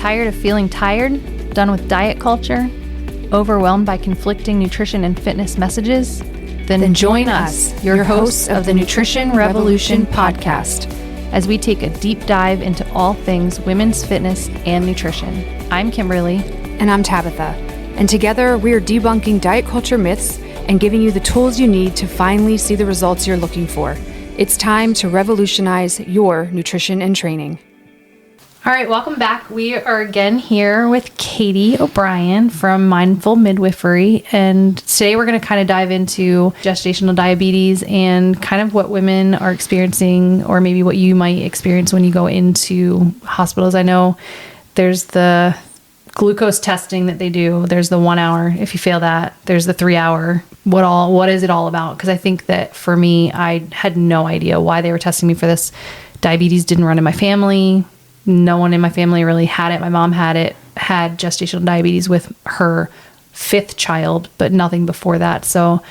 Tired of feeling tired? Done with diet culture? Overwhelmed by conflicting nutrition and fitness messages? Then join us, your hosts of the Nutrition Revolution podcast, as we take a deep dive into all things women's fitness and nutrition. I'm Kimberly. And I'm Tabitha. And together we are debunking diet culture myths and giving you the tools you need to finally see the results you're looking for. It's time to revolutionize your nutrition and training. All right, welcome back. We are again here with Katie O'Brien from Mindful Midwifery, and today we're going to kind of dive into gestational diabetes and kind of what women are experiencing, or maybe what you might experience when you go into hospitals. I know there's the glucose testing that they do. There's the 1 hour. If you fail that, there's the 3 hour. What is it all about? Because I think that for me, I had no idea why they were testing me for this. Diabetes didn't run in my family. No one in my family really had it. My mom had gestational diabetes with her 5th child, but nothing before that. So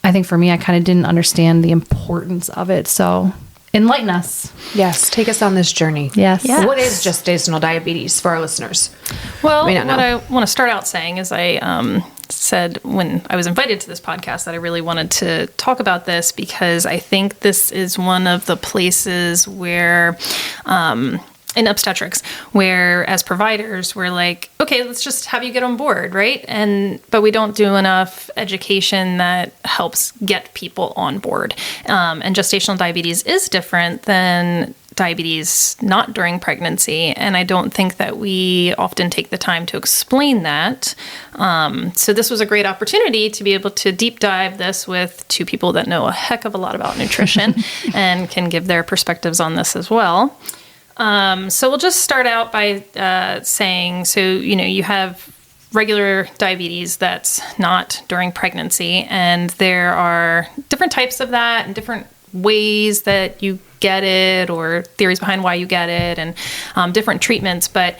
I think for me, I kind of didn't understand the importance of it. So enlighten us. Yes, take us on this journey. Yes. What is gestational diabetes for our listeners? Well, what I want to start out saying is I said when I was invited to this podcast that I really wanted to talk about this because I think this is one of the places where in obstetrics, where as providers, we're like, okay, let's just have you get on board, right? But we don't do enough education that helps get people on board. And gestational diabetes is different than diabetes not during pregnancy. And I don't think that we often take the time to explain that. So this was a great opportunity to be able to deep dive this with two people that know a heck of a lot about nutrition and can give their perspectives on this as well. So we'll just start out by saying, you have regular diabetes that's not during pregnancy, and there are different types of that and different ways that you get it or theories behind why you get it and different treatments. But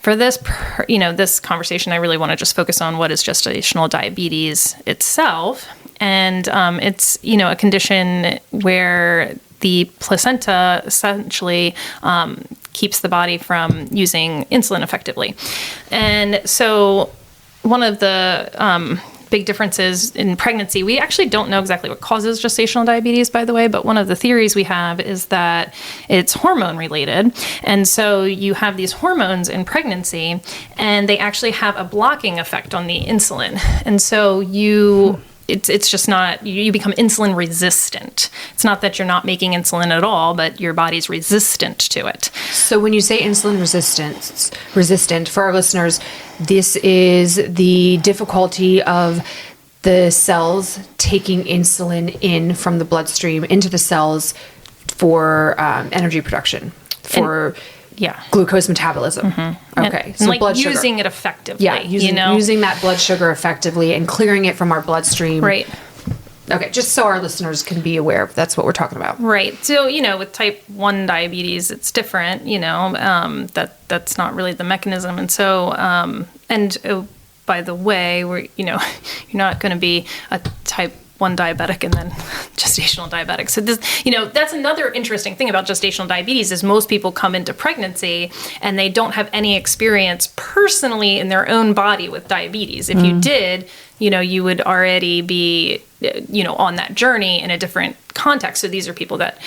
for this, this conversation, I really want to just focus on what is gestational diabetes itself. And it's, a condition where the placenta essentially keeps the body from using insulin effectively. And so one of the big differences in pregnancy, we actually don't know exactly what causes gestational diabetes, by the way, but one of the theories we have is that it's hormone related. And so you have these hormones in pregnancy, and they actually have a blocking effect on the insulin. And so it's just not, you become insulin resistant. It's not that you're not making insulin at all, but your body's resistant to it. So when you say insulin resistant, for our listeners, this is the difficulty of the cells taking insulin in from the bloodstream into the cells for energy production, glucose metabolism. Mm-hmm. Okay. So blood sugar. Using it effectively. Yeah. Using that blood sugar effectively and clearing it from our bloodstream. Right. Okay. Just so our listeners can be aware of that's what we're talking about. Right. So, with type 1 diabetes, it's different, that's not really the mechanism. And so, by the way, you're not going to be a type 1 diabetic and then gestational diabetic. So this, that's another interesting thing about gestational diabetes is most people come into pregnancy and they don't have any experience personally in their own body with diabetes. If you did, you would already be, on that journey in a different context. So these are people that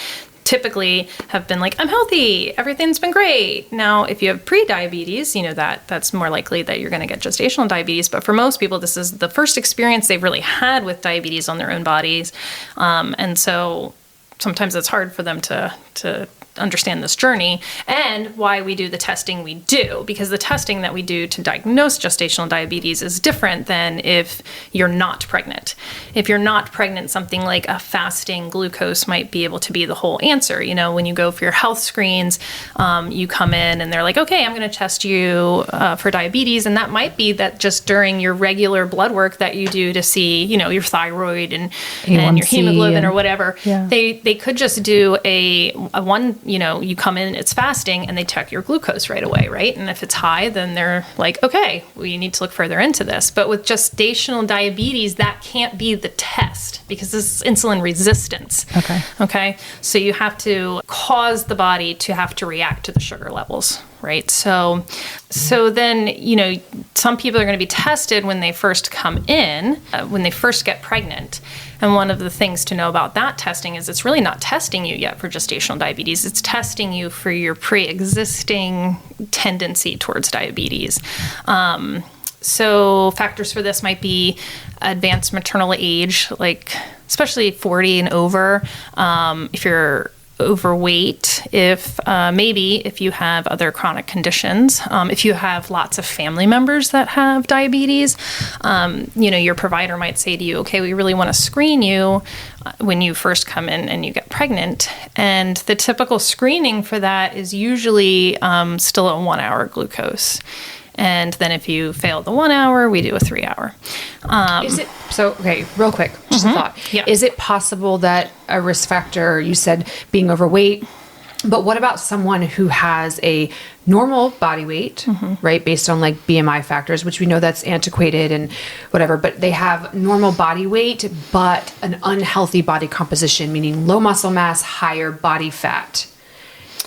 typically have been like, I'm healthy, everything's been great. Now, if you have pre-diabetes, that's more likely that you're going to get gestational diabetes. But for most people, this is the first experience they've really had with diabetes on their own bodies. And so sometimes it's hard for them to understand this journey and why we do the testing we do, because the testing that we do to diagnose gestational diabetes is different than if you're not pregnant. If you're not pregnant, something like a fasting glucose might be able to be the whole answer. When you go for your health screens, you come in and they're like, okay, I'm going to test you for diabetes. And that might be that just during your regular blood work that you do to see, your thyroid and your hemoglobin or whatever, they could just do a one, you come in, it's fasting, and they check your glucose right away, right? And if it's high, then they're like, okay, we need to look further into this. But with gestational diabetes, that can't be the test because this is insulin resistance. Okay. So you have to cause the body to have to react to the sugar levels. right? So then, some people are going to be tested when they first come in, when they first get pregnant. And one of the things to know about that testing is it's really not testing you yet for gestational diabetes. It's testing you for your pre-existing tendency towards diabetes. So factors for this might be advanced maternal age, like especially 40 and over. If you're overweight, if you have other chronic conditions, if you have lots of family members that have diabetes, your provider might say to you, okay, we really want to screen you when you first come in and you get pregnant. And the typical screening for that is usually still a 1 hour glucose. And then if you fail the 1 hour, we do a 3 hour. Real quick, just a thought. Yeah. Is it possible that a risk factor, you said being overweight, but what about someone who has a normal body weight, right? Based on like BMI factors, which we know that's antiquated and whatever, but they have normal body weight, but an unhealthy body composition, meaning low muscle mass, higher body fat.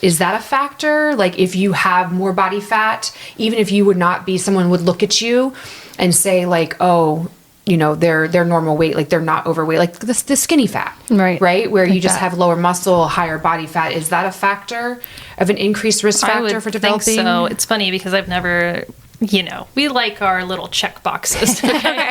Is that a factor? Like if you have more body fat, even if you would not be, someone would look at you and say like, oh, they're normal weight, like they're not overweight, like the skinny fat, right? Where you just have lower muscle, higher body fat. Is that a factor of an increased risk factor for developing? Think so. It's funny because I've never, we like our little check boxes. Okay?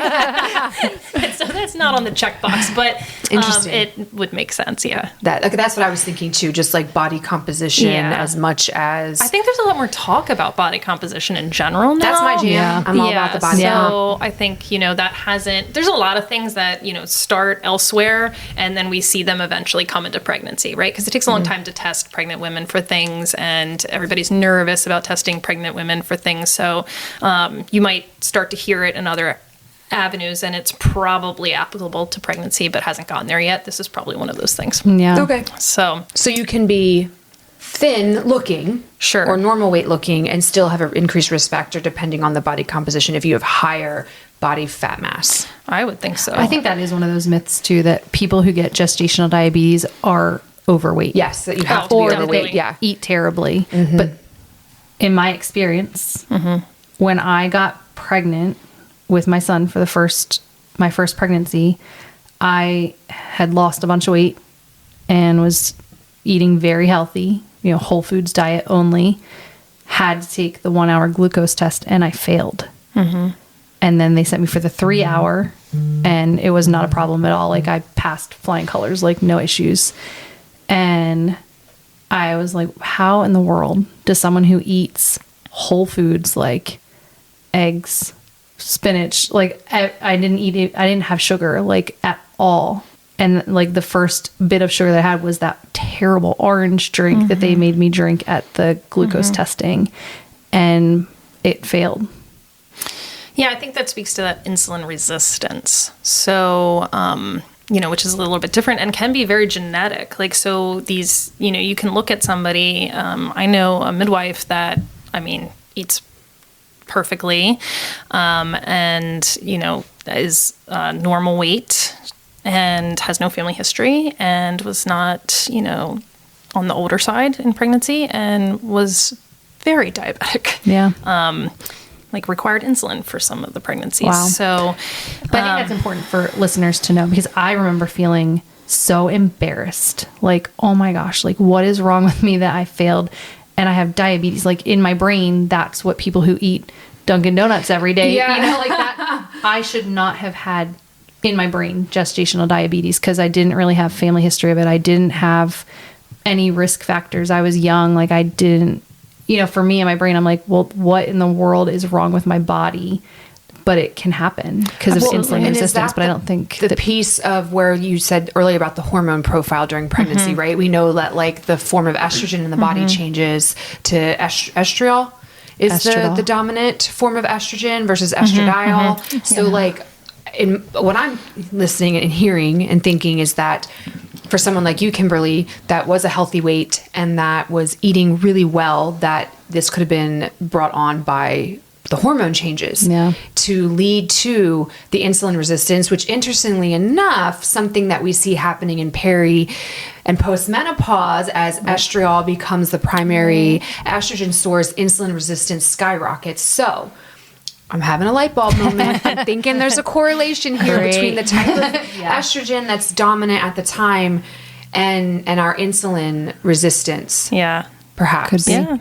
So that's not on the checkbox, but it would make sense. Yeah. That's what I was thinking too. Just like body composition as much as. I think there's a lot more talk about body composition in general now. That's my jam. Yeah. I'm all about the body. So I think, that hasn't, there's a lot of things that, start elsewhere and then we see them eventually come into pregnancy, right? Because it takes a long time to test pregnant women for things and everybody's nervous about testing pregnant women for things. So you might start to hear it in other avenues and it's probably applicable to pregnancy but hasn't gotten there yet. This is probably one of those things. Yeah. Okay. So you can be thin looking or normal weight looking and still have an increased risk factor depending on the body composition if you have higher body fat mass. I would think so. I think that is one of those myths too, that people who get gestational diabetes are overweight. Yes, that you have to be overweight. That they eat terribly. But in my experience, when I got pregnant with my son for my first pregnancy, I had lost a bunch of weight and was eating very healthy, whole foods diet only, had to take the 1 hour glucose test and I failed. And then they sent me for the 3 hour and it was not a problem at all. Like I passed flying colors, like no issues. And I was like, how in the world does someone who eats whole foods like eggs, spinach, like I didn't eat it, I didn't have sugar like at all. And like the first bit of sugar that I had was that terrible orange drink that they made me drink at the glucose testing, and it failed. Yeah, I think that speaks to that insulin resistance. So, which is a little bit different and can be very genetic. Like, so these, you can look at somebody, I know a midwife that, eats perfectly, and, is normal weight and has no family history and was not, on the older side in pregnancy and was very diabetic. Yeah. Required insulin for some of the pregnancies. Wow. So, but I think that's important for listeners to know because I remember feeling so embarrassed. Like, oh my gosh, like what is wrong with me that I failed and I have diabetes? Like in my brain, that's what people who eat Dunkin' Donuts every day, like that. I should not have had in my brain gestational diabetes because I didn't really have family history of it. I didn't have any risk factors. I was young. Like I didn't, for me in my brain, I'm like, well, what in the world is wrong with my body? But it can happen because of insulin resistance. But I don't think the piece of where you said earlier about the hormone profile during pregnancy, right? We know that like the form of estrogen in the body changes to estriol is the dominant form of estrogen versus estradiol. So like in what I'm listening and hearing and thinking is that for someone like you, Kimberly, that was a healthy weight and that was eating really well, that this could have been brought on by the hormone changes Yeah. to lead to the insulin resistance, which interestingly enough, something that we see happening in peri and postmenopause as estradiol becomes the primary estrogen source, insulin resistance skyrockets. So I'm having a light bulb moment. I'm thinking there's a correlation here Great. between the type of estrogen that's dominant at the time and our insulin resistance. Yeah. Perhaps. Could be. Yeah.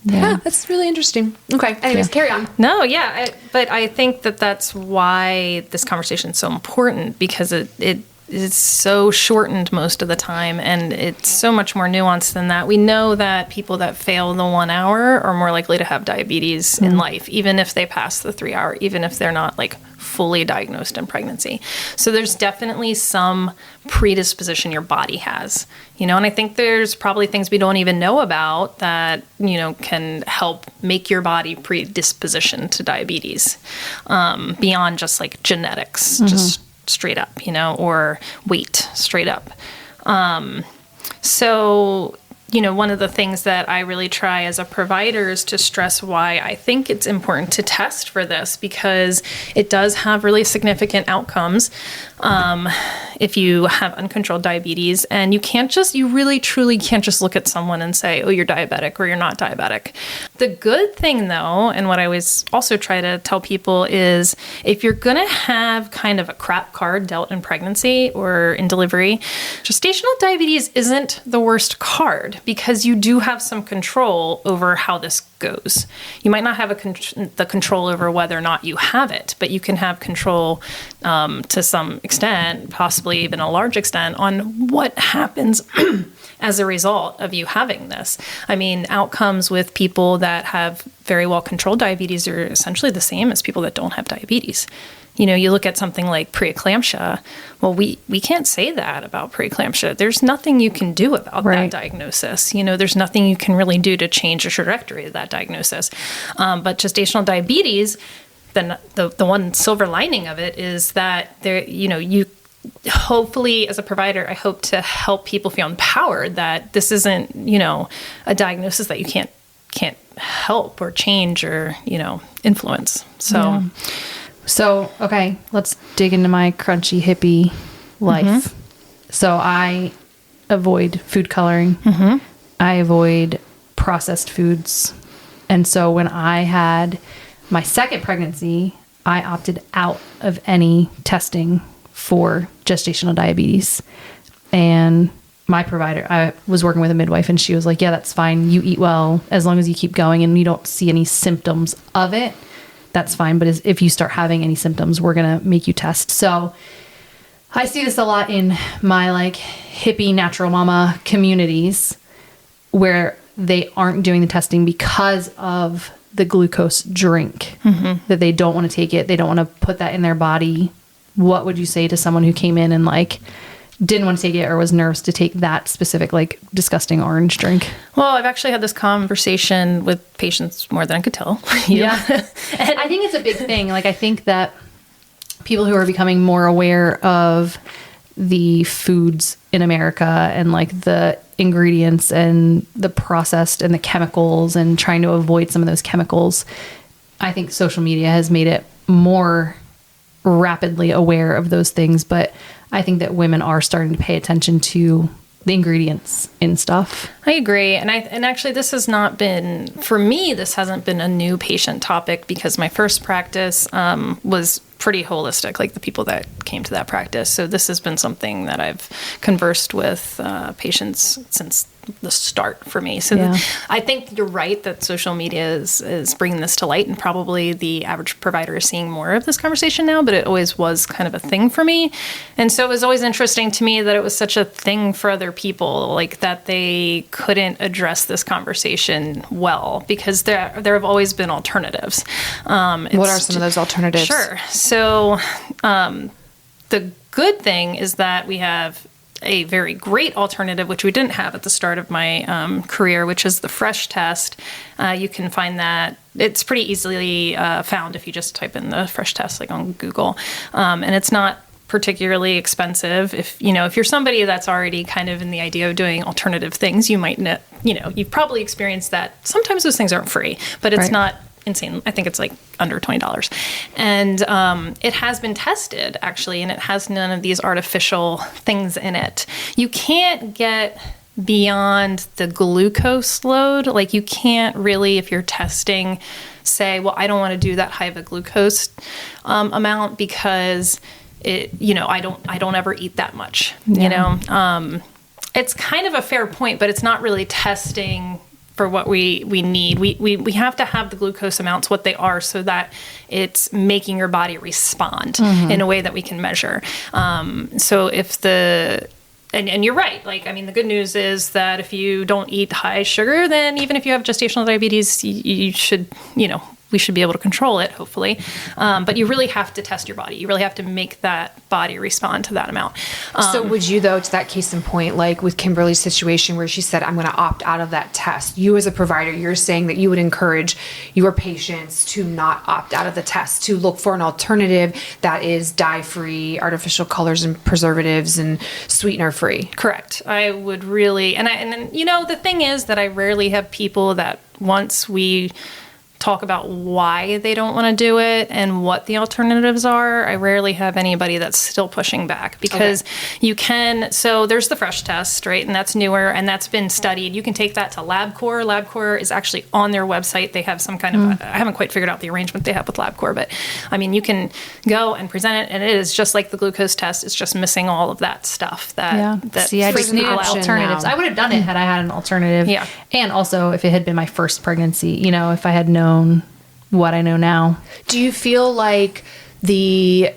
Yeah, that's really interesting. Okay. Anyways, carry on. No, yeah, but I think that that's why this conversation is so important, because it is so shortened most of the time, and it's so much more nuanced than that. We know that people that fail the 1 hour are more likely to have diabetes in life, even if they pass the 3 hour, even if they're not like fully diagnosed in pregnancy. So there's definitely some predisposition your body has, and I think there's probably things we don't even know about that, can help make your body predisposition to diabetes, beyond just like genetics, just straight up, or weight straight up. So, one of the things that I really try as a provider is to stress why I think it's important to test for this, because it does have really significant outcomes if you have uncontrolled diabetes. And you really truly can't just look at someone and say, oh, you're diabetic or you're not diabetic. The good thing though, and what I always also try to tell people is, if you're going to have kind of a crap card dealt in pregnancy or in delivery, gestational diabetes isn't the worst card, because you do have some control over how this goes. You might not have the control over whether or not you have it, but you can have control to some extent, possibly even a large extent, on what happens as a result of you having this. I mean, outcomes with people that have very well controlled diabetes are essentially the same as people that don't have diabetes. You look at something like preeclampsia. Well, we can't say that about preeclampsia. There's nothing you can do about that diagnosis. There's nothing you can really do to change the trajectory of that diagnosis. But gestational diabetes, then the one silver lining of it is that there, you hopefully, as a provider, I hope to help people feel empowered that this isn't, a diagnosis that you can't help or change or, influence. So. Yeah. So, okay, let's dig into my crunchy hippie life. So I avoid food coloring. I avoid processed foods. And so when I had my second pregnancy, I opted out of any testing for gestational diabetes. And my provider, I was working with a midwife, and she was like, yeah, that's fine. You eat well as long as you keep going and you don't see any symptoms of it. That's fine. But if you start having any symptoms, we're going to make you test. So I see this a lot in my like hippie natural mama communities where they aren't doing the testing because of the glucose drink, that they don't want to take it. They don't want to put that in their body. What would you say to someone who came in and like didn't want to take it or was nervous to take that specific, like, disgusting orange drink? Well, I've actually had this conversation with patients more than I could tell. Yeah. And I think it's a big thing. Like, I think that people who are becoming more aware of the foods in America and like the ingredients and the processed and the chemicals and trying to avoid some of those chemicals, I think social media has made it more rapidly aware of those things. But I think that women are starting to pay attention to the ingredients in stuff. I agree. And actually this has not been, for me, this hasn't been a new patient topic, because my first practice was pretty holistic, like the people that came to that practice. So this has been something that I've conversed with patients since the start for me. So Yeah. I think you're right that social media is bringing this to light, and probably the average provider is seeing more of this conversation now, but it always was kind of a thing for me. And so it was always interesting to me that it was such a thing for other people, like that they couldn't address this conversation well, because there have always been alternatives. What are some of those alternatives? Sure. So the good thing is that we have a very great alternative, which we didn't have at the start of my career, which is the fresh test. You can find that it's pretty easily found if you just type in the fresh test, like on Google. And it's not particularly expensive. If you're somebody that's already kind of in the idea of doing alternative things, you might know, you've probably experienced that. Sometimes those things aren't free, but it's Right. not insane. I think it's like under $20. And it has been tested, actually, and it has none of these artificial things in it. You can't get beyond the glucose load. Like, you can't really, if you're testing, say, well, I don't want to do that high of a glucose amount because I don't ever eat that much, it's kind of a fair point, but it's not really testing for what we need. We have to have the glucose amounts what they are so that it's making your body respond in a way that we can measure. So if and you're right. Like, I mean, the good news is that if you don't eat high sugar, then even if you have gestational diabetes, you should, we should be able to control it, hopefully. But you really have to test your body. You really have to make that body respond to that amount. So would you, though, to that case in point, like with Kimberly's situation where she said, I'm going to opt out of that test, you as a provider, you're saying that you would encourage your patients to not opt out of the test, to look for an alternative that is dye-free, artificial colors and preservatives and sweetener-free. Correct. I would really, and the thing is that I rarely have people that once we talk about why they don't want to do it and what the alternatives are, I rarely have anybody that's still pushing back because you can, so there's the fresh test, right? And that's newer and that's been studied. You can take that to LabCorp. LabCorp is actually on their website. They have some kind of, I haven't quite figured out the arrangement they have with LabCorp, but I mean, you can go and present it and it is just like the glucose test. It's just missing all of that stuff See, I just needed alternatives. I would have done it had I had an alternative. Yeah. And also if it had been my first pregnancy, if I had known what I know now. Do you feel like the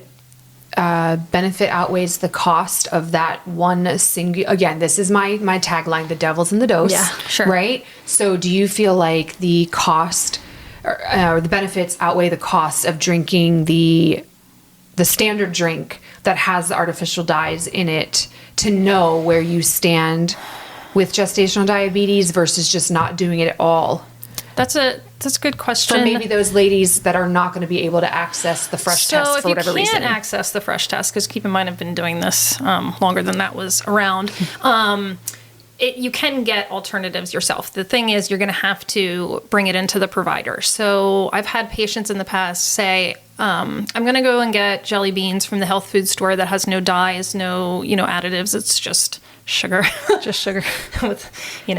benefit outweighs the cost of that one single? Again, this is my tagline: the devil's in the dose. Yeah, sure. Right. So, do you feel like the cost or the benefits outweigh the cost of drinking the standard drink that has the artificial dyes in it to know where you stand with gestational diabetes versus just not doing it at all? That's a good question. For maybe those ladies that are not going to be able to access the fresh test for whatever reason. So if you can't access the fresh test, because keep in mind I've been doing this longer than that was around, you can get alternatives yourself. The thing is you're going to have to bring it into the provider. So I've had patients in the past say, I'm going to go and get jelly beans from the health food store that has no dyes, no additives. It's just sugar, just sugar with, in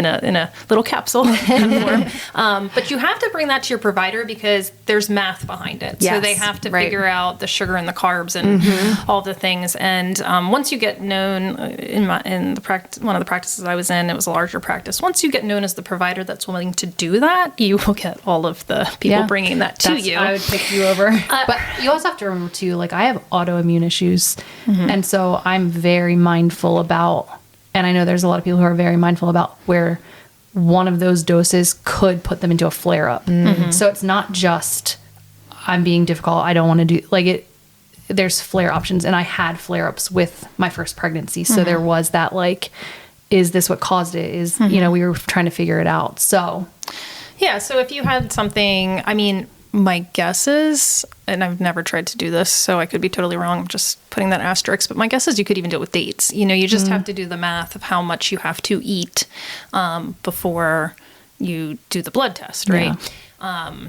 a little capsule form. But you have to bring that to your provider because there's math behind it. Yes, so they have to figure out the sugar and the carbs and all the things. And once you get known in the practice, one of the practices I was in, it was a larger practice. Once you get known as the provider that's willing to do that, you will get all of the people bringing that to you. I would pick you over. But you also have to remember too, like I have autoimmune issues. And so I'm very mindful about, and I know there's a lot of people who are very mindful about where one of those doses could put them into a flare up. So it's not just I'm being difficult. I don't want to do like it. There's flare options. And I had flare ups with my first pregnancy. So there was that, like, is this what caused it? Is, we were trying to figure it out. So, yeah. So if you had something, I mean, my guess is, and I've never tried to do this, so I could be totally wrong. I'm just putting that asterisk, but my guess is you could even do it with dates. You just have to do the math of how much you have to eat before you do the blood test, right? Yeah.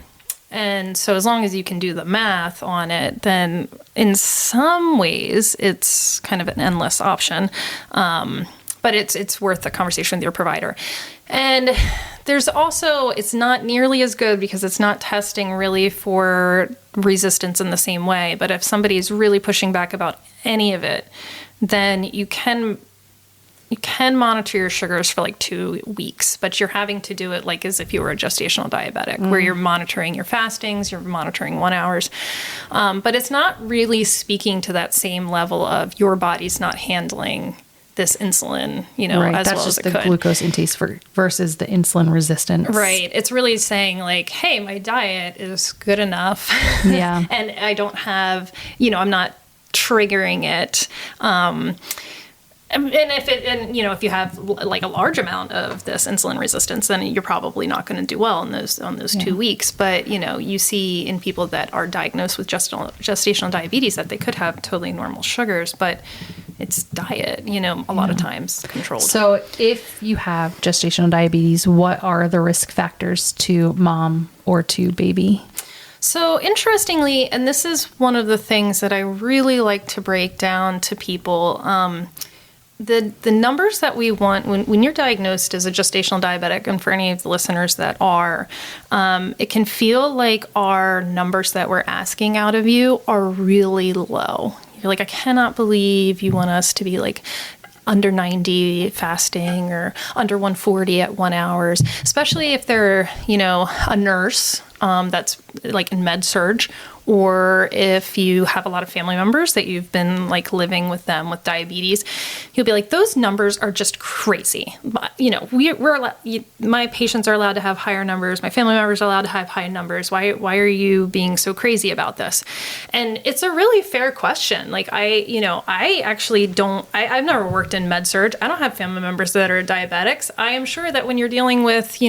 And so as long as you can do the math on it, then in some ways it's kind of an endless option. But it's worth a conversation with your provider. And there's also, it's not nearly as good because it's not testing really for resistance in the same way. But if somebody is really pushing back about any of it, then you can monitor your sugars for like 2 weeks, but you're having to do it like as if you were a gestational diabetic, where you're monitoring your fastings, you're monitoring 1 hours. But it's not really speaking to that same level of your body's not handling this insulin, as well as it could. That's just the glucose intake versus the insulin resistance. Right. It's really saying like, hey, my diet is good enough. Yeah. And I don't have, I'm not triggering it. And if you have like a large amount of this insulin resistance, then you're probably not going to do well on those 2 weeks. But, you see in people that are diagnosed with gestational diabetes that they could have totally normal sugars, but it's diet, a lot of times controlled. So if you have gestational diabetes, what are the risk factors to mom or to baby? So interestingly, and this is one of the things that I really like to break down to people, the numbers that we want when you're diagnosed as a gestational diabetic, and for any of the listeners that are, it can feel like our numbers that we're asking out of you are really low. You're like, I cannot believe you want us to be like under 90 fasting or under 140 at 1 hour, especially if they're, a nurse that's like in med surg, or if you have a lot of family members that you've been like living with them with diabetes, you'll be like, those numbers are just crazy. But, my patients are allowed to have higher numbers. My family members are allowed to have high numbers. Why are you being so crazy about this? And it's a really fair question. Like I actually don't, I've never worked in med surg. I don't have family members that are diabetics. I am sure that when you're dealing with,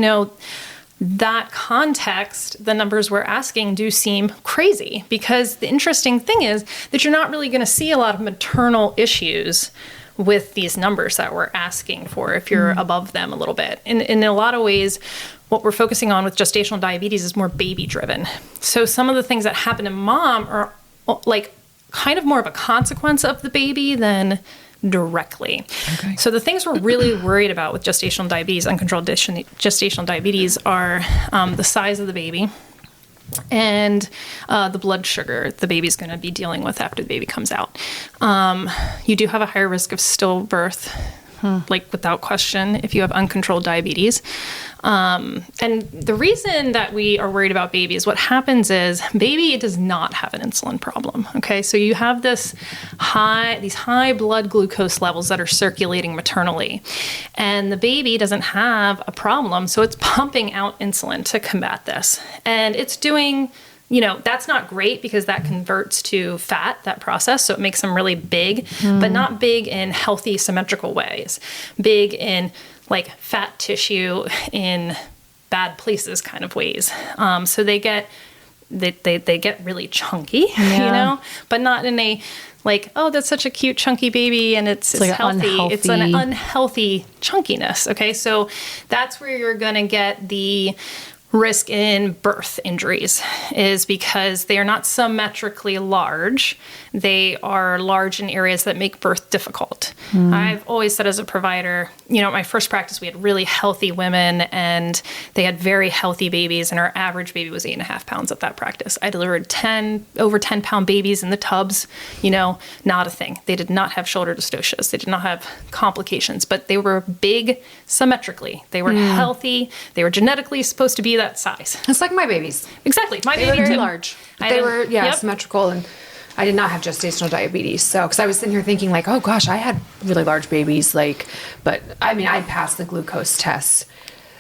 that context, the numbers we're asking do seem crazy, because the interesting thing is that you're not really going to see a lot of maternal issues with these numbers that we're asking for if you're above them a little bit. In a lot of ways, what we're focusing on with gestational diabetes is more baby driven. So some of the things that happen to mom are like kind of more of a consequence of the baby than directly. Okay. So the things we're really worried about with gestational diabetes, uncontrolled gestational diabetes, are the size of the baby and the blood sugar the baby's going to be dealing with after the baby comes out. You do have a higher risk of stillbirth, like without question, if you have uncontrolled diabetes. And the reason that we are worried about baby is what happens is baby does not have an insulin problem. Okay. So you have these high blood glucose levels that are circulating maternally, and the baby doesn't have a problem. So it's pumping out insulin to combat this, and it's doing, that's not great because that converts to fat, that process. So it makes them really big, but not big in healthy, symmetrical ways, big in like fat tissue in bad places kind of ways. So they get really chunky, but not in a like, oh, that's such a cute chunky baby and it's like healthy. It's an unhealthy chunkiness. Okay. So that's where you're going to get the risk in birth injuries, is because they are not symmetrically large. They are large in areas that make birth difficult. I've always said as a provider, my first practice, we had really healthy women and they had very healthy babies, and our average baby was 8.5 pounds at that practice. I delivered over 10 pound babies in the tubs, not a thing. They did not have shoulder dystocias. They did not have complications, but they were big symmetrically. They were healthy. They were genetically supposed to be that size. It's like my babies. Exactly. My baby baby were very too. large. They were symmetrical, and I did not have gestational diabetes. So, because I was sitting here thinking like, oh gosh, I had really large babies. But I mean, I passed the glucose test.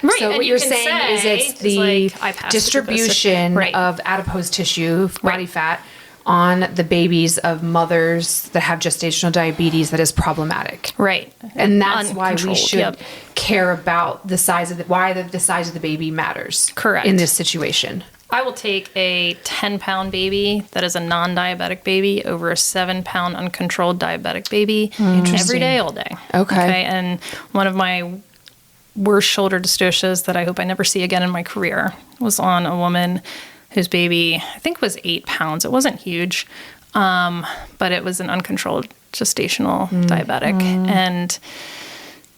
Right. So and what you're saying is it's the distribution of adipose tissue, body fat, on the babies of mothers that have gestational diabetes that is problematic. Right. And that's why we should care about the size of the size of the baby matters. Correct. In this situation. I will take a 10-pound baby that is a non-diabetic baby over a 7-pound uncontrolled diabetic baby every day, all day. Okay. And one of my worst shoulder dystocias that I hope I never see again in my career was on a woman whose baby, I think, was 8 pounds. It wasn't huge, but it was an uncontrolled gestational diabetic. And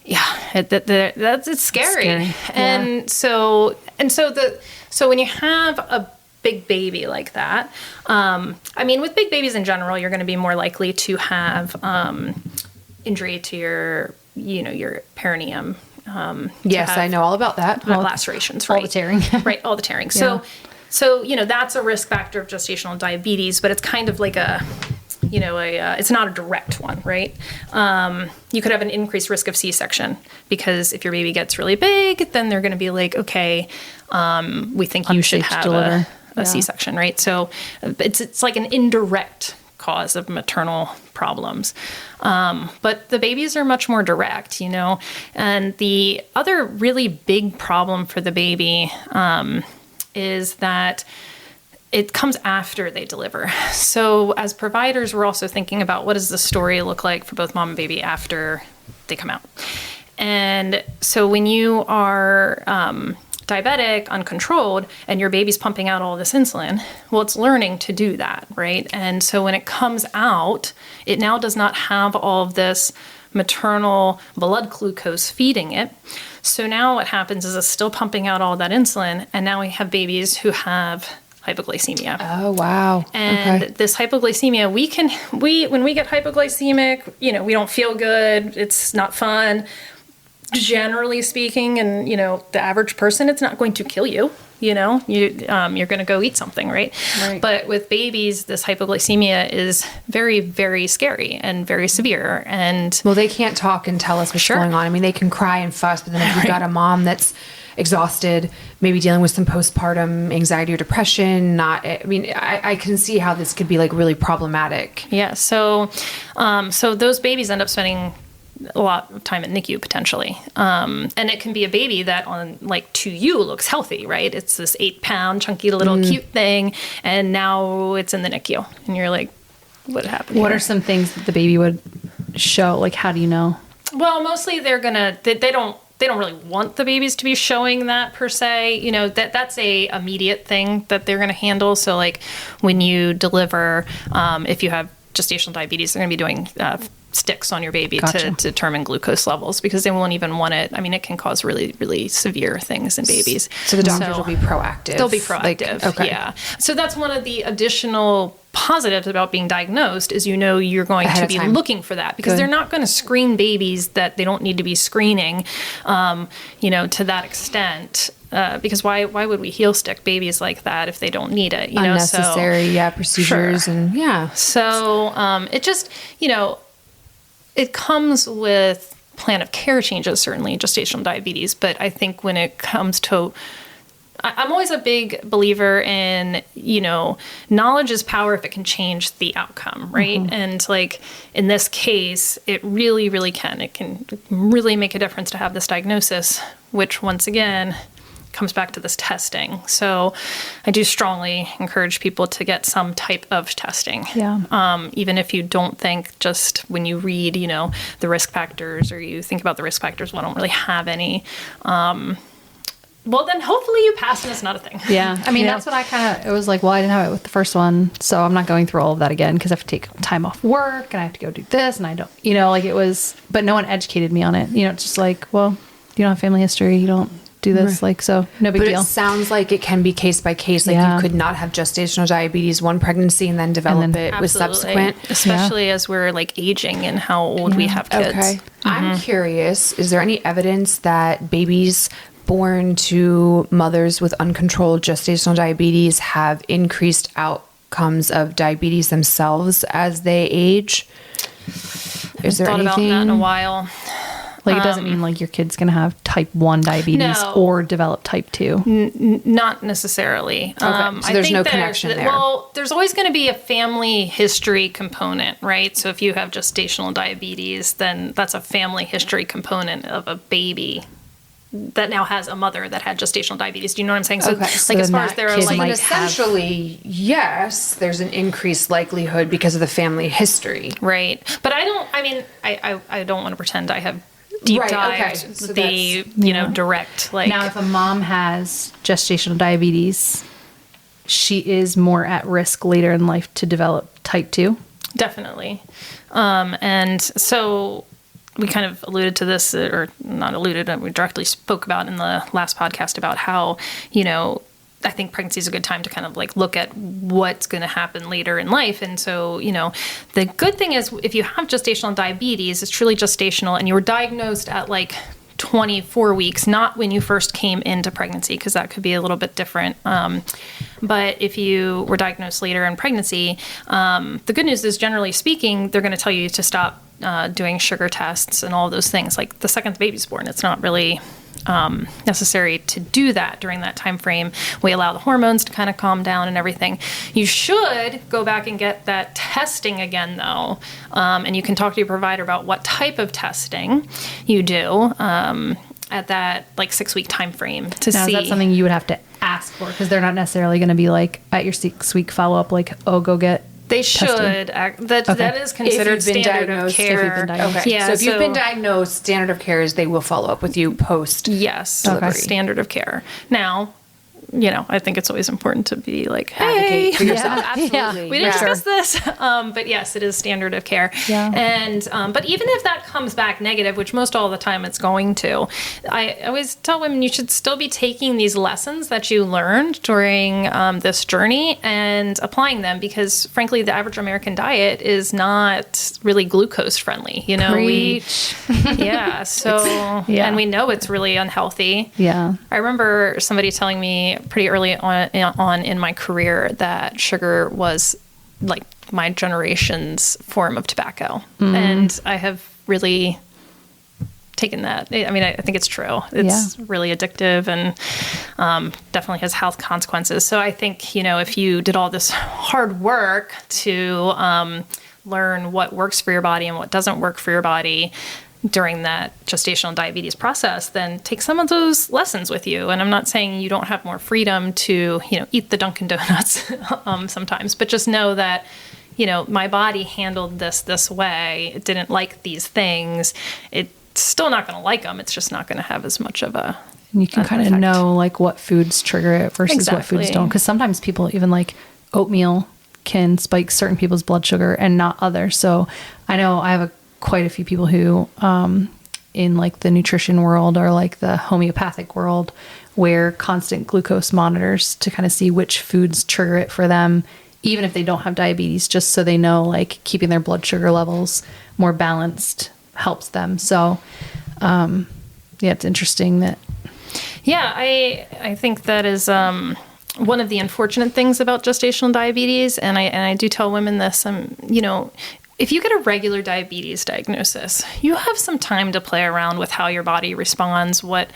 it's scary. And so when you have a big baby like that, with big babies in general, you're going to be more likely to have injury to your perineum. Yes, I know all about that. Lacerations, right? All the tearing. Right, all the tearing. So that's a risk factor of gestational diabetes, but it's kind of like it's not a direct one, right? You could have an increased risk of C-section, because if your baby gets really big, then they're going to be like, okay, we think you should have a C-section, right? So it's like an indirect cause of maternal problems. But the babies are much more direct, and the other really big problem for the baby is that it comes after they deliver. So as providers, we're also thinking about what does the story look like for both mom and baby after they come out. And so when you are diabetic, uncontrolled, and your baby's pumping out all this insulin, well, it's learning to do that, right? And so when it comes out, it now does not have all of this maternal blood glucose feeding it. So now what happens is it's still pumping out all that insulin, and now we have babies who have hypoglycemia. Oh, wow. And okay. this hypoglycemia, when we get hypoglycemic, we don't feel good. It's not fun. Generally speaking, and the average person, it's not going to kill you. You're going to go eat something, right? But with babies, this hypoglycemia is very, very scary and very severe. And well, they can't talk and tell us what's going on. I mean, they can cry and fuss, but then if you've got a mom that's exhausted, maybe dealing with some postpartum anxiety or depression, I can see how this could be like really problematic. Yeah. So those babies end up spending a lot of time at NICU potentially. And it can be a baby that to you looks healthy, right? It's this 8-pound chunky little cute thing. And now it's in the NICU and you're like, what happened? What are some things that the baby would show? Like, how do you know? Well, mostly they don't really want the babies to be showing that per se, that's a immediate thing that they're going to handle. So like when you deliver, if you have gestational diabetes, they're going to be doing, sticks on your baby to determine glucose levels because they won't even want it. I mean, it can cause really, really severe things in babies. So the doctors will be proactive. They'll be proactive. Yeah. So that's one of the additional positives about being diagnosed is you're going to be looking for that because they're not going to screen babies that they don't need to be screening, to that extent. Because why would we heel stick babies like that if they don't need it? Unnecessary, procedures So it just, it comes with plan of care changes, certainly gestational diabetes. But I think when it comes to, I'm always a big believer in, knowledge is power if it can change the outcome, right? Mm-hmm. And like in this case, it really, really can. It can really make a difference to have this diagnosis, which once again comes back to this testing. So I do strongly encourage people to get some type of testing. Yeah. Even if you don't think just when you read, the risk factors or you think about the risk factors, well, I don't really have any. Well, then hopefully you pass and it's not a thing. Yeah. I mean, that's what it was like, well, I didn't have it with the first one, so I'm not going through all of that again because I have to take time off work and I have to go do this and I don't, it was, but no one educated me on it. It's just like, well, you don't have family history, you don't do this, so no big deal. But it sounds like it can be case by case. Like you could not have gestational diabetes one pregnancy and then develop it with subsequent. Especially as we're like aging and how old we have kids. Okay. Mm-hmm. I'm curious, is there any evidence that babies born to mothers with uncontrolled gestational diabetes have increased outcomes of diabetes themselves as they age? Is there anything? Thought about that in a while. Like, it doesn't mean like your kid's going to have type 1 diabetes or develop type 2. Not necessarily. Okay. So there's no connection there. Well, there's always going to be a family history component, right? So if you have gestational diabetes, then that's a family history component of a baby that now has a mother that had gestational diabetes. Do you know what I'm saying? So, like, as far as there are like essentially, yes, there's an increased likelihood because of the family history, right? But I don't want to pretend I have deep dived so the direct like. Now, if a mom has gestational diabetes, she is more at risk later in life to develop type 2. Definitely, and so. We kind of alluded to this, or not alluded, we directly spoke about in the last podcast about how, I think pregnancy is a good time to kind of like look at what's going to happen later in life. And so, the good thing is if you have gestational diabetes, it's truly gestational and you were diagnosed at like 24 weeks, not when you first came into pregnancy, because that could be a little bit different. But if you were diagnosed later in pregnancy, the good news is, generally speaking, they're going to tell you to stop doing sugar tests and all of those things. Like the second the baby's born, it's not really necessary to do that during that time frame. We allow the hormones to kind of calm down and everything. You should go back and get that testing again, though, and you can talk to your provider about what type of testing you do at that like 6-week time frame to see. Is that something you would have to ask ask for, because they're not necessarily going to be like at your 6-week follow-up, like, oh, go get They should. That is considered standard of care. Okay. Yeah, so if you've been diagnosed, standard of care is they will follow up with you post. Yes. Delivery. Standard of care. Now, I think it's always important to be like, hey, Advocate for yourself. absolutely. We didn't discuss this. But yes, it is standard of care. Yeah. And, but even if that comes back negative, which most all the time it's going to, I always tell women you should still be taking these lessons that you learned during this journey and applying them, because frankly, the average American diet is not really glucose friendly. Preach. And we know it's really unhealthy. Yeah. I remember somebody telling me pretty early on in my career that sugar was like my generation's form of tobacco. And I have really taken that. I mean, I think it's true. It's really addictive and definitely has health consequences. So I think, if you did all this hard work to learn what works for your body and what doesn't work for your body during that gestational diabetes process, then take some of those lessons with you. And I'm not saying you don't have more freedom to, eat the Dunkin' Donuts sometimes, but just know that, my body handled this way. It didn't like these things. It's still not going to like them. It's just not going to have as much of a. And you can kind of know like what foods trigger it versus what foods don't. Because sometimes people, even like oatmeal, can spike certain people's blood sugar and not others. So I know I have quite a few people who in like the nutrition world or like the homeopathic world wear constant glucose monitors to kind of see which foods trigger it for them, even if they don't have diabetes, just so they know like keeping their blood sugar levels more balanced helps them. So it's interesting that I think that is one of the unfortunate things about gestational diabetes, and I do tell women this, if you get a regular diabetes diagnosis, you have some time to play around with how your body responds, what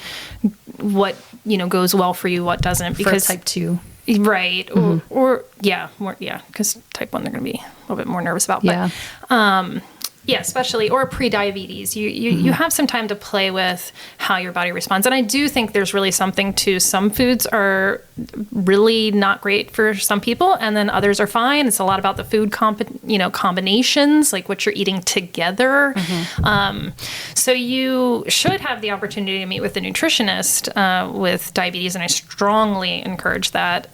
goes well for you, what doesn't. Because for type 2. Right. Because type 1 they're going to be a little bit more nervous about. Yeah. But, especially, or pre-diabetes, you have some time to play with how your body responds. And I do think there's really something to some foods are really not great for some people, and then others are fine. It's a lot about the food combinations, like what you're eating together. So you should have the opportunity to meet with a nutritionist with diabetes, and I strongly encourage that.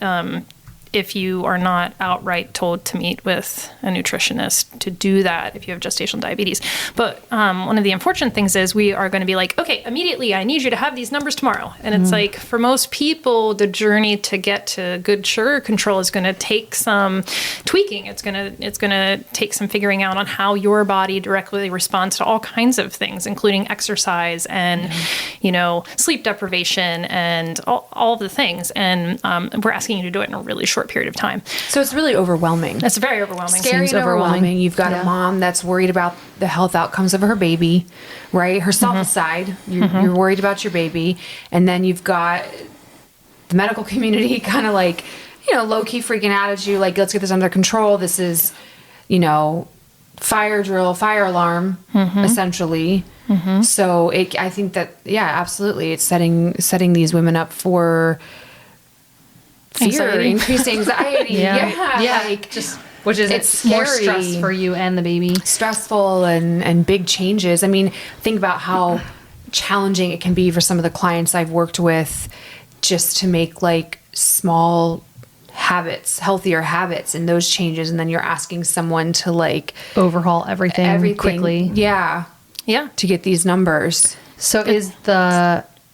If you are not outright told to meet with a nutritionist, to do that if you have gestational diabetes. But one of the unfortunate things is we are going to be like, okay, immediately I need you to have these numbers tomorrow. And it's like, for most people, the journey to get to good sugar control is going to take some tweaking. It's going to take some figuring out on how your body directly responds to all kinds of things, including exercise and, sleep deprivation and all of the things. And we're asking you to do it in a really short period of time. So it's really overwhelming. It's very overwhelming. Scary and overwhelming. You've got a mom that's worried about the health outcomes of her baby, right? Herself aside, you're worried about your baby. And then you've got the medical community kind of like, low-key freaking out at you, like, let's get this under control. This is, fire drill, fire alarm, essentially. So I think that, absolutely. It's setting these women up for fear, increased anxiety. Which is it's more stress for you and the baby. Stressful and big changes. I mean, think about how challenging it can be for some of the clients I've worked with just to make like small habits, healthier habits, and those changes. And then you're asking someone to like overhaul everything quickly. Yeah. To get these numbers. So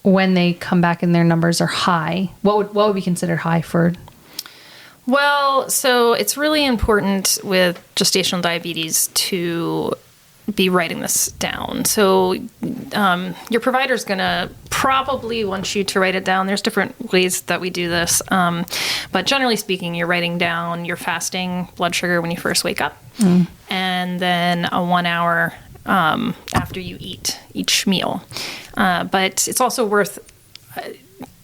when they come back and their numbers are high, what would be considered high for? Well, so it's really important with gestational diabetes to be writing this down. So your provider is going to probably want you to write it down. There's different ways that we do this. But generally speaking, you're writing down your fasting blood sugar when you first wake up, and then a 1 hour after you eat each meal. But it's also worth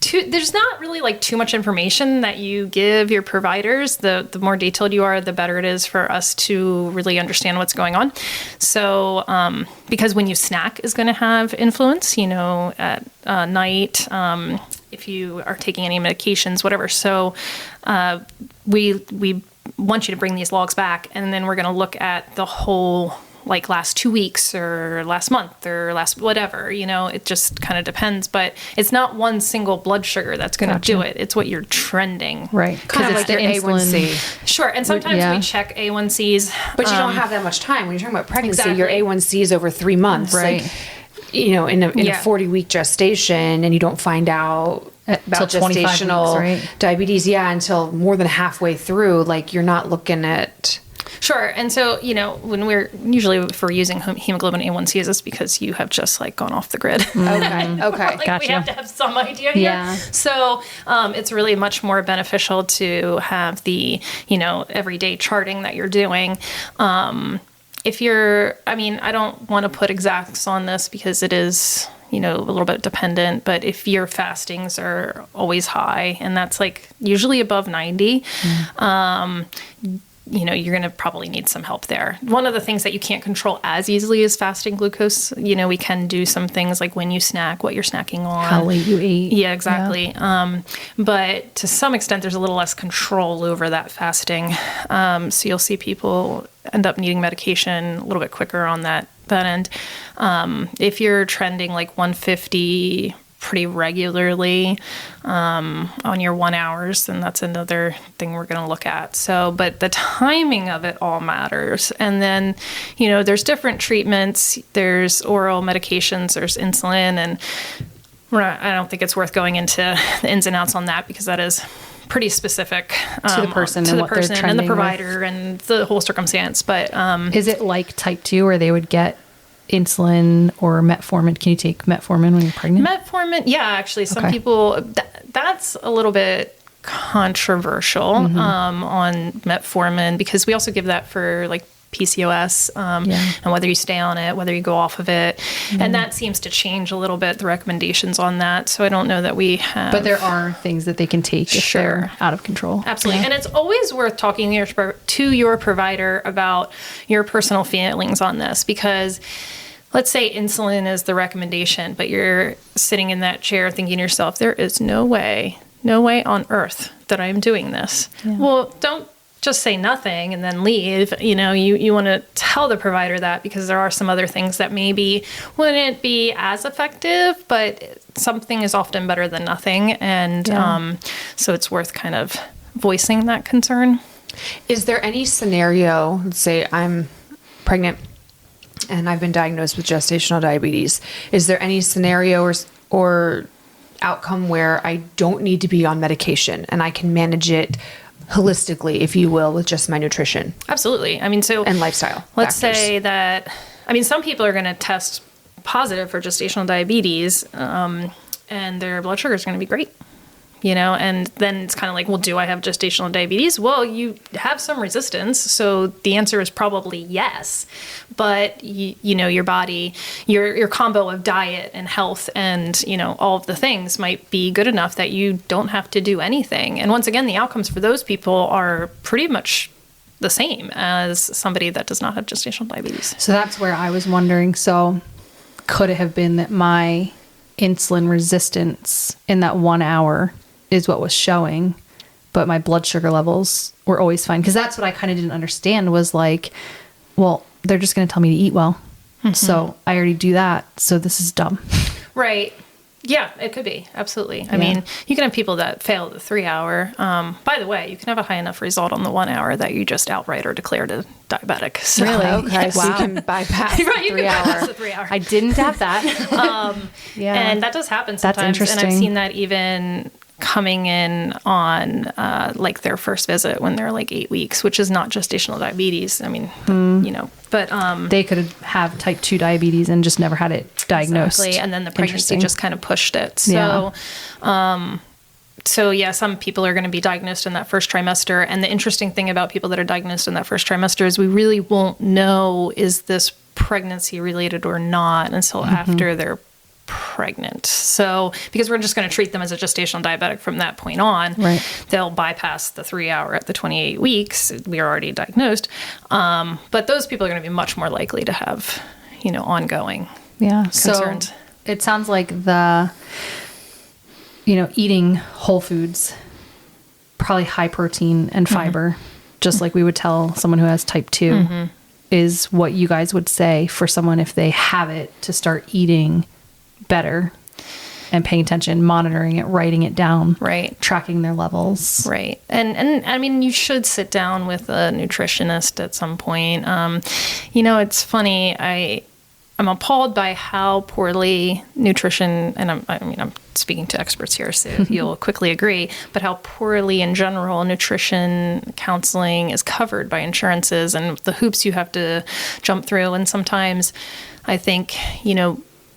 there's not really like too much information that you give your providers. The more detailed you are, the better it is for us to really understand what's going on. So because when you snack is going to have influence, at night, if you are taking any medications, whatever. So we want you to bring these logs back, and then we're going to look at the whole, like, last 2 weeks or last month or last whatever, it just kind of depends. But it's not one single blood sugar that's going to do it. It's what you're trending. Right. Kind of it's like your insulin. A1C. Sure. And sometimes we check A1Cs. But you don't have that much time. When you're talking about pregnancy, Exactly. your A1C is over 3 months. Right. Like, in a 40-week gestation, and you don't find out about Till 25 gestational weeks, right? diabetes, until more than halfway through, like, you're not looking at... Sure. And so, when we're usually, if we're using hemoglobin A1Cs, it's because you have just, like, gone off the grid. Okay. Like, Gotcha. we have to have some idea here. Yeah. So it's really much more beneficial to have the, everyday charting that you're doing. If you're, I don't want to put exacts on this because it is, a little bit dependent, but if your fastings are always high, and that's like usually above 90, you're going to probably need some help there. One of the things that you can't control as easily is fasting glucose. We can do some things like when you snack, what you're snacking on. How late you eat. Yeah, exactly. Yeah. But to some extent, there's a little less control over that fasting. So you'll see people end up needing medication a little bit quicker on that end. If you're trending like 150 pretty regularly on your 1 hours, then that's another thing we're going to look at. So, but the timing of it all matters. And then, there's different treatments. There's oral medications, there's insulin, and I don't think it's worth going into the ins and outs on that because that is pretty specific to the person and the trending provider with. And the whole circumstance. But is it like type 2 where they would get insulin or metformin? Can you take metformin when you're pregnant? Metformin, yeah, actually, some people, that's a little bit controversial on metformin because we also give that for like PCOS and whether you stay on it, whether you go off of it. And that seems to change a little bit, the recommendations on that. So I don't know that we have. But there are things that they can take if they're out of control. Absolutely. And it's always worth talking to your provider about your personal feelings on this because let's say insulin is the recommendation, but you're sitting in that chair thinking to yourself, there is no way on earth that I'm doing this. Yeah. Well, don't just say nothing and then leave. You want to tell the provider that because there are some other things that maybe wouldn't be as effective, but something is often better than nothing. And so it's worth kind of voicing that concern. Is there any scenario, let's say I'm pregnant and I've been diagnosed with gestational diabetes. Is there any scenario or outcome where I don't need to be on medication and I can manage it holistically, if you will, with just my nutrition? Absolutely. And lifestyle. Let's say that, some people are going to test positive for gestational diabetes, and their blood sugar is going to be great. And then it's kind of like, well, do I have gestational diabetes? Well, you have some resistance. So the answer is probably yes. But, your body, your combo of diet and health and, all of the things might be good enough that you don't have to do anything. And once again, the outcomes for those people are pretty much the same as somebody that does not have gestational diabetes. So that's where I was wondering. So could it have been that my insulin resistance in that 1 hour is what was showing, but my blood sugar levels were always fine? Because that's what I kind of didn't understand was like, well, they're just going to tell me to eat well. So I already do that. So this is dumb. Right. Yeah, it could be. Absolutely. I mean, you can have people that fail the 3 hour. By the way, you can have a high enough result on the 1 hour that you just outright are declared a diabetic. So, Really? Okay. So you can bypass right, you 3 can hour. bypass the 3 hour. I didn't have that. And that does happen sometimes. That's interesting. And I've seen that even coming in on like their first visit when they're like 8 weeks, which is not gestational diabetes. But they could have type 2 diabetes and just never had it diagnosed. Exactly. And then the pregnancy just kind of pushed it. So, some people are going to be diagnosed in that first trimester. And the interesting thing about people that are diagnosed in that first trimester is we really won't know, is this pregnancy related or not, until after they're pregnant. So, because we're just going to treat them as a gestational diabetic from that point on, they'll bypass the 3 hour at the 28 weeks. We are already diagnosed. But those people are going to be much more likely to have, ongoing concerns. So it sounds like eating whole foods, probably high protein and fiber, just like we would tell someone who has type 2, is what you guys would say for someone if they have it to start eating better and paying attention, monitoring it, writing it down, right, tracking their levels. Right. And I mean, you should sit down with a nutritionist at some point. It's funny. I'm appalled by how poorly nutrition, and I'm speaking to experts here, so you'll quickly agree, but how poorly in general nutrition counseling is covered by insurances and the hoops you have to jump through. And sometimes I think,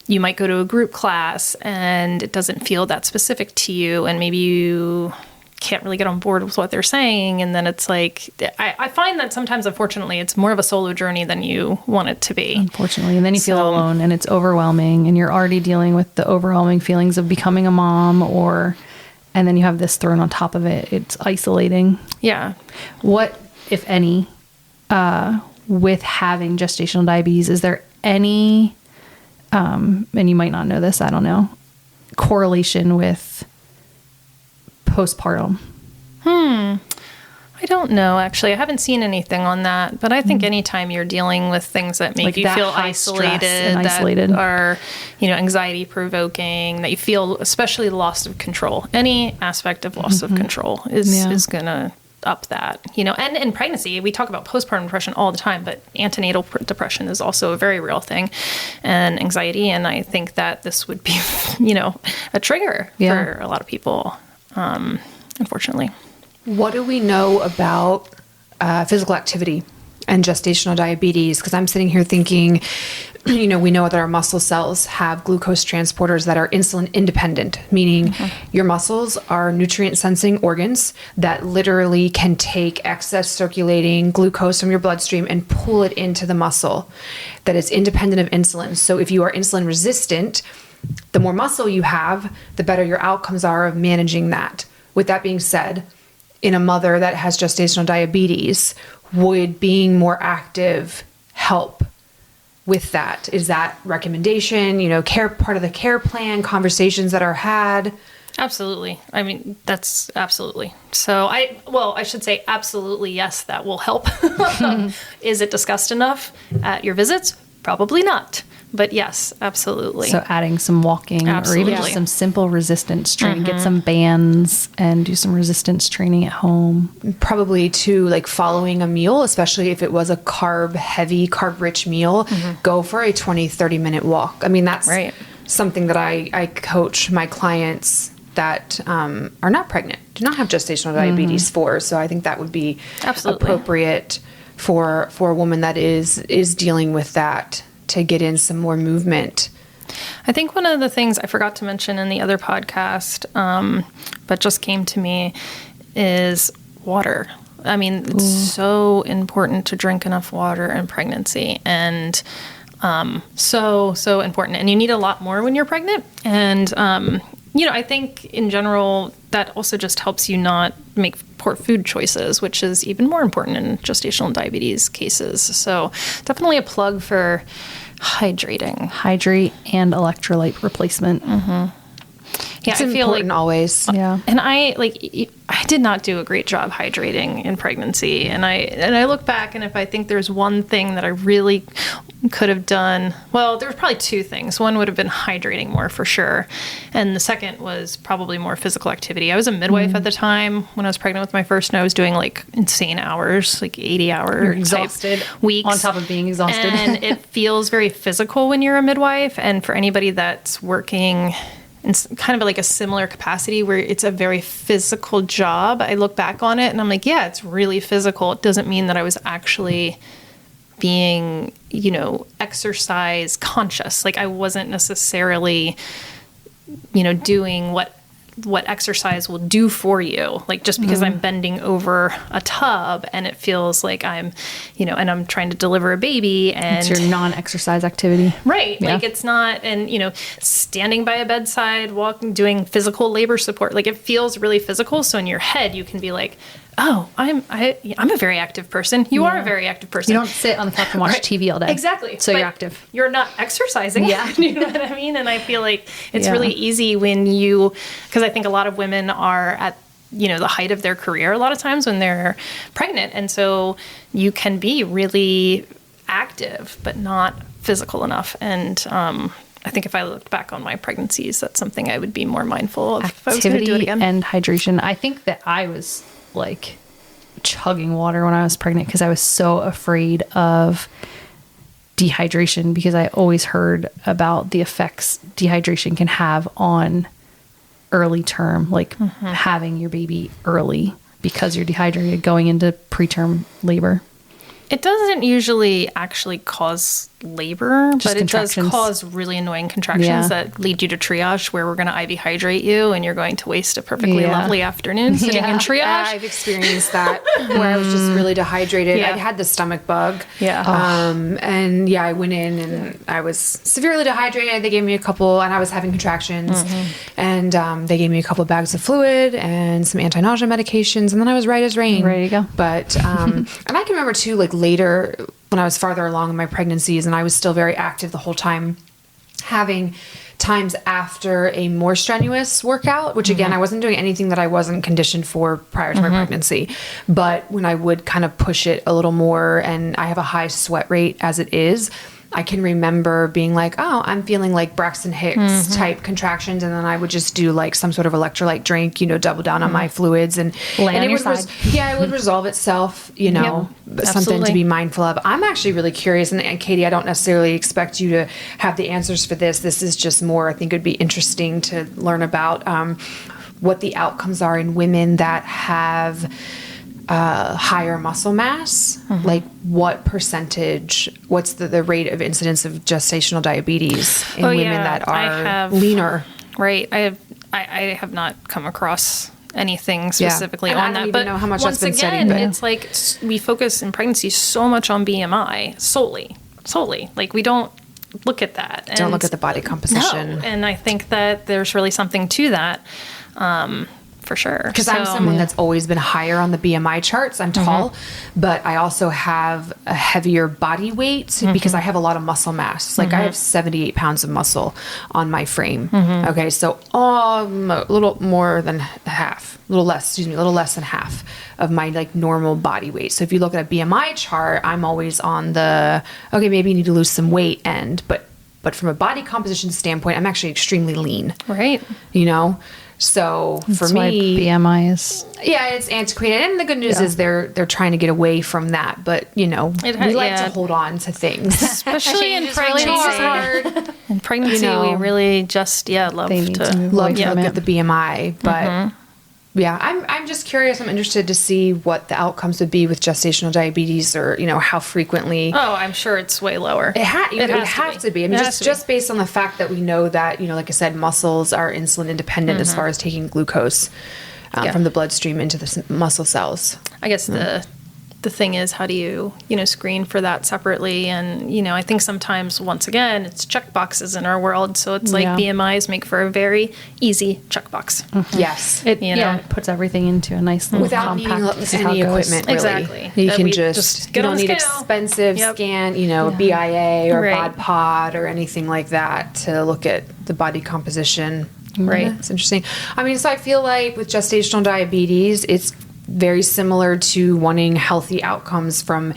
you might go to a group class and it doesn't feel that specific to you, and maybe you can't really get on board with what they're saying. And then it's like, I find that sometimes, unfortunately, it's more of a solo journey than you want it to be. Unfortunately. And then you feel alone and it's overwhelming, and you're already dealing with the overwhelming feelings of becoming a mom, and then you have this thrown on top of it. It's isolating. Yeah. What, if any, with having gestational diabetes, is there any, and you might not know this, I don't know, correlation with postpartum? I don't know, actually. I haven't seen anything on that, but I think anytime you're dealing with things that make you feel isolated, that are, anxiety provoking, that you feel especially loss of control, any aspect of loss of control is going to up that, and in pregnancy, we talk about postpartum depression all the time, but antenatal depression is also a very real thing, and anxiety. And I think that this would be, a trigger for a lot of people, unfortunately. What do we know about physical activity and gestational diabetes? Because I'm sitting here thinking, we know that our muscle cells have glucose transporters that are insulin independent, meaning your muscles are nutrient sensing organs that literally can take excess circulating glucose from your bloodstream and pull it into the muscle that is independent of insulin. So if you are insulin resistant, the more muscle you have, the better your outcomes are of managing that. With that being said, in a mother that has gestational diabetes, would being more active help with that? Is that recommendation, care, part of the care plan, conversations that are had? Absolutely. I mean, that's absolutely. So I should say absolutely yes, that will help. Is it discussed enough at your visits? Probably not. But yes, absolutely. So adding some walking or even just some simple resistance training, get some bands and do some resistance training at home. Probably too, like following a meal, especially if it was a carb rich meal, go for a 20, 30-minute walk. I mean, that's something that I coach my clients that are not pregnant, do not have gestational diabetes for. So I think that would be appropriate for a woman that is dealing with that, to get in some more movement. I think one of the things I forgot to mention in the other podcast, but just came to me, is water. I mean, it's so important to drink enough water in pregnancy, and so important. And you need a lot more when you're pregnant. And, I think in general, that also just helps you not make poor food choices, which is even more important in gestational diabetes cases. So definitely a plug for hydrating. Hydrate and electrolyte replacement. Yeah, it's important always. Yeah. And I did not do a great job hydrating in pregnancy. And I look back, and if I think there's one thing that I really could have done, well, there's probably two things. One would have been hydrating more for sure. And the second was probably more physical activity. I was a midwife at the time when I was pregnant with my first, and I was doing like insane hours, like 80-hour exhausted weeks. On top of being exhausted. And it feels very physical when you're a midwife. And for anybody that's working in kind of like a similar capacity where it's a very physical job, I look back on it and I'm like, yeah, it's really physical. It doesn't mean that I was actually being, exercise conscious. Like I wasn't necessarily, doing what exercise will do for you. Like just because I'm bending over a tub and it feels like I'm, and I'm trying to deliver a baby, and it's your non-exercise activity. Right. Yeah. Like it's not, and standing by a bedside, walking, doing physical labor support, like it feels really physical. So in your head, you can be like, I'm a very active person. You are a very active person. You don't sit on the couch and watch TV all day. Exactly. So But you're active. You're not exercising. Yeah. You know what I mean? And I feel like it's Yeah. really easy because I think a lot of women are at, the height of their career a lot of times when they're pregnant. And so you can be really active, but not physical enough. And, I think if I looked back on my pregnancies, that's something I would be more mindful of if I was going to do it Activity again. and hydration. I think that I was like chugging water when I was pregnant because I was so afraid of dehydration, because I always heard about the effects dehydration can have on early term, like having your baby early because you're dehydrated going into preterm labor. It doesn't usually actually cause labor, but it does contractions. cause really annoying contractions Yeah. that lead you to triage, where we're going to IV hydrate you and you're going to waste a perfectly Yeah. lovely afternoon sitting in triage. I've experienced that where I was just really dehydrated. Yeah. I had the stomach bug. Yeah. And yeah, I went in and I was severely dehydrated. They gave me a couple, and I was having contractions, and they gave me a couple bags of fluid and some anti-nausea medications, and then I was right as rain. Ready to go. But, and I can remember too, like later when I was farther along in my pregnancies and I was still very active the whole time, having times after a more strenuous workout, which again, I wasn't doing anything that I wasn't conditioned for prior to my pregnancy. But when I would kind of push it a little more, and I have a high sweat rate as it is, I can remember being like, oh, I'm feeling like Braxton Hicks type contractions. And then I would just do like some sort of electrolyte drink, double down on my fluids and Lay on it your would side. it would resolve itself, something absolutely. to be mindful of. I'm actually really curious. And Katie, I don't necessarily expect you to have the answers for this. This is just more, I think it would be interesting to learn about what the outcomes are in women that have higher muscle mass, like what percentage, what's the rate of incidence of gestational diabetes in women that are leaner? Right. I have not come across anything specifically And I on don't that. even But know how much once that's been again, studied, but- it's like we focus in pregnancy so much on BMI solely. Like we don't look at that. Don't look at the body composition. No. And I think that there's really something to that. For sure. Because I'm someone that's always been higher on the BMI charts. I'm tall, but I also have a heavier body weight because I have a lot of muscle mass. Like I have 78 pounds of muscle on my frame. Okay, so a little more than half, a little less than half of my like normal body weight. So if you look at a BMI chart, I'm always on the, okay, maybe you need to lose some weight end, but from a body composition standpoint, I'm actually extremely lean. Right. So for That's why me, BMI is it's antiquated. And the good news is they're trying to get away from that. But, we like to hold on to things. Especially in Change is really pregnancy. hard. In pregnancy, we really just, love They need to move Love away to from look it. at the BMI. But yeah, I'm just curious. I'm interested to see what the outcomes would be with gestational diabetes, or, how frequently. Oh, I'm sure it's way lower. It has to be. I mean, It has to be. just based on the fact that we know that, like I said, muscles are insulin independent as far as taking glucose from the bloodstream into the muscle cells. I guess the thing is, how do you, screen for that separately? And, I think sometimes, once again, it's check boxes in our world. So it's like BMIs make for a very easy checkbox. Yes. it. You know? It puts everything into a nice little Without compact. needing This is how any it goes. equipment, really. Exactly. You That can we just get you on don't the need scale. expensive Yep. scan, BIA or bod pod or anything like that to look at the body composition. Right. It's interesting. I mean, so I feel like with gestational diabetes, it's very similar to wanting healthy outcomes from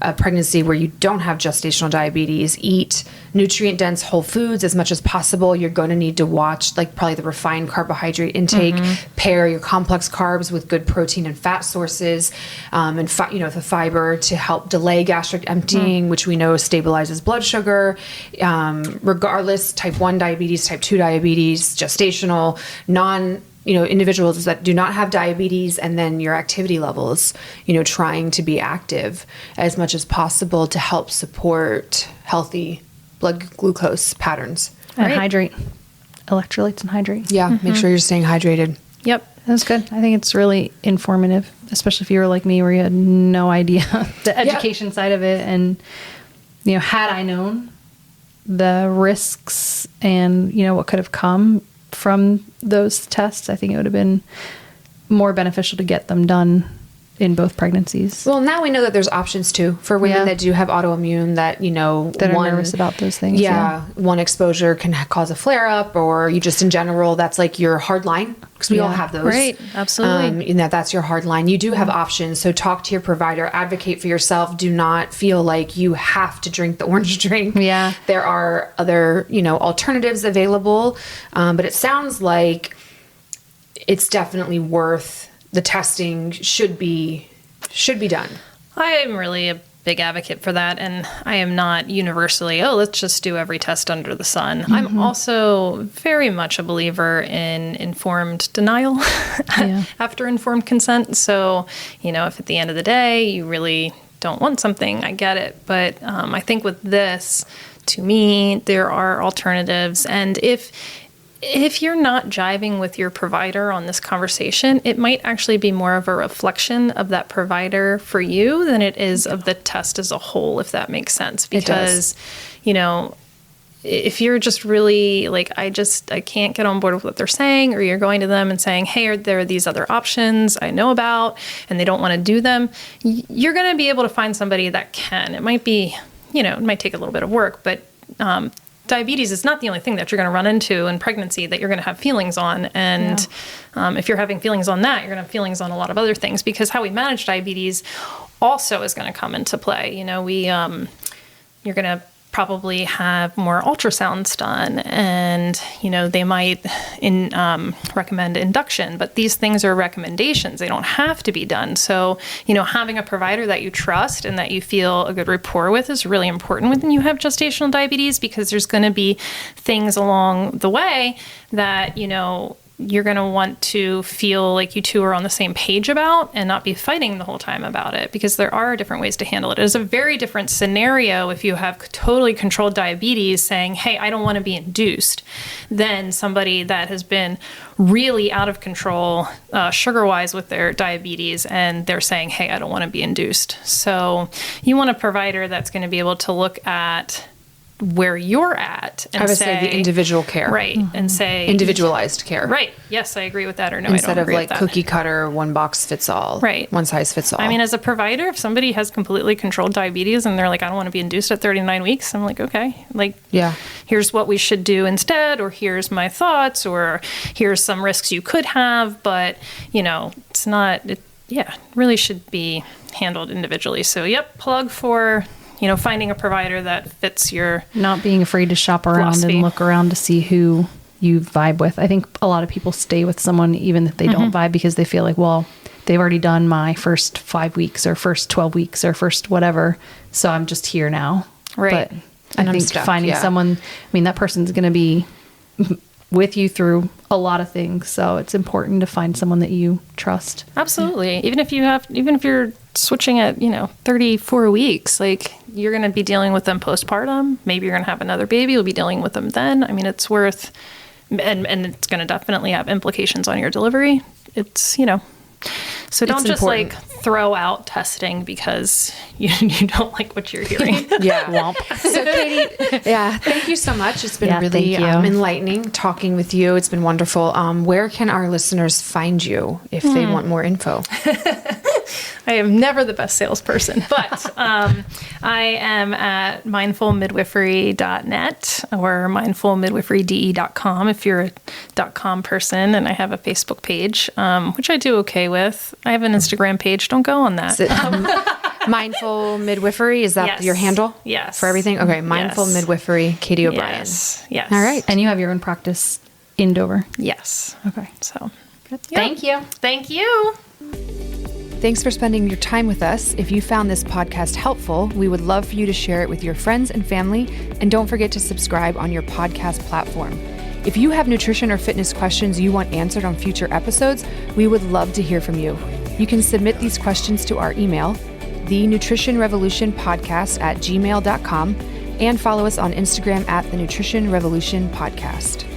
a pregnancy where you don't have gestational diabetes. Eat nutrient-dense whole foods as much as possible. You're going to need to watch, like, probably the refined carbohydrate intake. Pair your complex carbs with good protein and fat sources, and the fiber to help delay gastric emptying, which we know stabilizes blood sugar. Regardless, type 1 diabetes, type 2 diabetes, gestational, individuals that do not have diabetes, and then your activity levels, trying to be active as much as possible to help support healthy blood glucose patterns. And Right. hydrate. Electrolytes and hydrate. Yeah, make sure you're staying hydrated. Yep. That's good. I think it's really informative, especially if you were like me where you had no idea the education side of it. And, had I known the risks and, what could have come from those tests, I think it would have been more beneficial to get them done in both pregnancies. Well, now we know that there's options too for women that do have autoimmune that, that are nervous about those things. Yeah. One exposure can cause a flare up, or you just in general, that's like your hard line, because we all have those. Right. Absolutely. That's your hard line. You do have options. So talk to your provider, advocate for yourself. Do not feel like you have to drink the orange drink. Yeah. There are other, alternatives available. But it sounds like it's definitely worth the testing should be done. I am really a big advocate for that, and I am not universally, let's just do every test under the sun. I'm also very much a believer in informed denial after informed consent. So, if at the end of the day you really don't want something, I get it. But I think with this, to me, there are alternatives. And if you're not jiving with your provider on this conversation, it might actually be more of a reflection of that provider for you than it is of the test as a whole, if that makes sense. Because, if you're just really like, I can't get on board with what they're saying, or you're going to them and saying, hey, there are these other options I know about, and they don't want to do them, you're going to be able to find somebody that can. It might be, it might take a little bit of work, but diabetes is not the only thing that you're going to run into in pregnancy that you're going to have feelings on. And if you're having feelings on that, you're going to have feelings on a lot of other things, because how we manage diabetes also is going to come into play. You're going to probably have more ultrasounds done, and they might recommend induction, but these things are recommendations. They don't have to be done. So having a provider that you trust and that you feel a good rapport with is really important when you have gestational diabetes, because there's going to be things along the way that you're going to want to feel like you two are on the same page about, and not be fighting the whole time about it, because there are different ways to handle it. It is a very different scenario if you have totally controlled diabetes saying, hey, I don't want to be induced, than somebody that has been really out of control sugar-wise with their diabetes, and they're saying, hey, I don't want to be induced. So you want a provider that's going to be able to look at where you're at and I would say the individual care. Right. And say individualized care. Right. Yes, I agree with that. Or no, instead I don't of agree like with that. cookie cutter, one box fits all. Right. One size fits all. I mean, as a provider, if somebody has completely controlled diabetes and they're like, I don't want to be induced at 39 weeks, I'm like, okay, here's what we should do instead, or here's my thoughts, or here's some risks you could have, but it's not, really should be handled individually. So plug for finding a provider that fits your... Not being afraid to shop around philosophy. And look around to see who you vibe with. I think a lot of people stay with someone even if they don't vibe, because they feel like, well, they've already done my first 5 weeks or first 12 weeks or first whatever, so I'm just here now. Right. But I think finding someone, that person's going to be with you through a lot of things. So it's important to find someone that you trust. Absolutely. Even if you're switching at, 34 weeks, like you're going to be dealing with them postpartum. Maybe you're going to have another baby. You'll be dealing with them then. I mean, it's worth, and it's going to definitely have implications on your delivery. It's, so don't just important. throw out testing because you don't like what you're hearing. Yeah. So Katie, thank you so much. It's been really enlightening talking with you. It's been wonderful. Where can our listeners find you if they want more info? I am never the best salesperson, but I am at mindfulmidwifery.net or mindfulmidwiferyde.com if you're a .com person, and I have a Facebook page, which I do okay with. I have an Instagram page. Don't go on that. Is it, Mindful Midwifery, is that your handle? Yes. For everything? Okay, Mindful Midwifery, Katie O'Brien. Yes. All right. And you have your own practice in Dover. Yes. Okay. So, good. Thank you. Thank you. Thanks for spending your time with us. If you found this podcast helpful, we would love for you to share it with your friends and family. And don't forget to subscribe on your podcast platform. If you have nutrition or fitness questions you want answered on future episodes, we would love to hear from you. You can submit these questions to our email, thenutritionrevolutionpodcast@gmail.com, and follow us on Instagram at thenutritionrevolutionpodcast.